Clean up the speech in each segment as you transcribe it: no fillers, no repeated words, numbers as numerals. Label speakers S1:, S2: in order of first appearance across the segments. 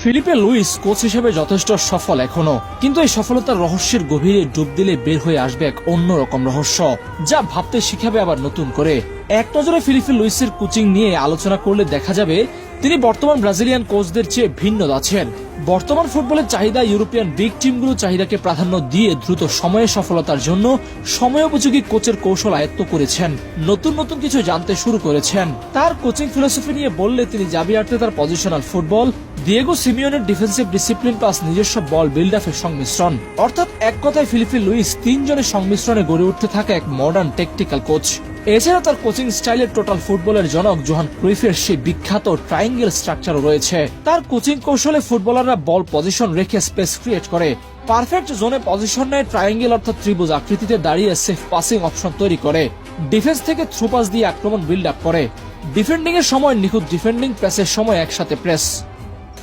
S1: Philippe Luis coach হিসেবে যথেষ্ট সফল এখনো, কিন্তু এই সফলতার রহস্যের গভীরে ডুব দিলে বের হয়ে আসবে এক অন্যরকম রহস্য, যা ভাবতে শিখাবে আবার নতুন করে। এক নজরে ফিলিপে লুইসের কোচিং নিয়ে আলোচনা করলে দেখা যাবে তিনি বর্তমান ব্রাজিলিয়ান কোচদের চেয়ে ভিন্ন আছেন। বর্তমান ফুটবলের চাহিদা ইউরোপিয়ান বিগ টিমগুলো চাহিদাকে প্রাধান্য দিয়ে দ্রুত সময়ে সফলতার জন্য সময়োপযোগী কোচের কৌশল আয়ত্ত করেছেন, নতুন নতুন কিছু জানতে শুরু করেছেন। তার কোচিং ফিলোসফি নিয়ে বললে তিনি জাভি আর্তেতার পজিশনাল ফুটবল, দিয়েগো সিমিওনের ডিফেন্সিভ ডিসিপ্লিন প্লাস নিজস্ব বল বিল্ড আপের সংমিশ্রণ। অর্থাৎ এক কথায় ফিলিপে লুইস তিনজনের সংমিশ্রণে গড়ে উঠতে থাকা এক মডার্ন টেকটিক্যাল কোচ। এছাড়া তার কোচিং স্টাইলের টোটাল ফুটবলের জনক জোহান ক্রুইফের সেই বিখ্যাত ট্রায়াঙ্গেল স্ট্রাকচারও রয়েছে। তার কোচিং কৌশলে ফুটবলাররা বল পজিশন রেখে স্পেস ক্রিয়েট করে, পারফেক্ট জোনে পজিশন নেয়, ট্রায়াঙ্গেল অর্থাৎ ত্রিভুজ আকৃতিতে দাঁড়িয়ে সেফ পাসিং অপশন তৈরি করে, ডিফেন্স থেকে থ্রু পাস দিয়ে আক্রমণ বিল্ড আপ করে, ডিফেন্ডিং এর সময় নিখুঁত ডিফেন্ডিং, প্রেসের সময় একসাথে প্রেস।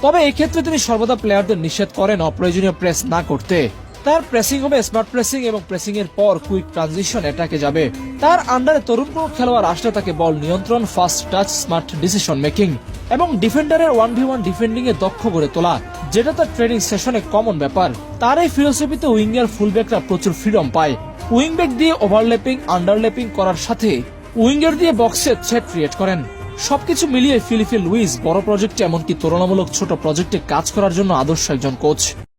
S1: তবে এক্ষেত্রে তিনি সর্বদা প্লেয়ারদের নিষেধ করেন অপ্রয়োজনীয় প্রেস না করতে। তার প্রেসিং হবে স্মার্ট প্রেসিং এবং প্রেসিং এর পর কুইক ট্রানজিশন অ্যাটাকে যাবে। তার আন্ডারে তরুণ কোনো খেলোয়াড় আসলে তাকে বল নিয়ন্ত্রণ, fast touch, smart decision making এবং ডিফেন্ডারের 1v1 ডিফেন্ডিং এ দক্ষ করে তোলা, যেটা তার ট্রেনিং সেশনে কমন ব্যাপার। তার এই ফিলোসফিতে উইঙ্গার ফুলব্যাকরা প্রচুর ফ্রিডম পায়, উইংব্যাক দিয়ে ওভারল্যাপিং, আন্ডারল্যাপিং করার সাথে উইঙ্গার দিয়ে বক্সে থ্রেট ক্রিয়েট করেন। সবকিছু মিলিয়ে ফিলিপে লুইস বড় প্রজেক্টে এমনকি তুলনামূলক ছোট প্রজেক্টে কাজ করার জন্য আদর্শ একজন কোচ।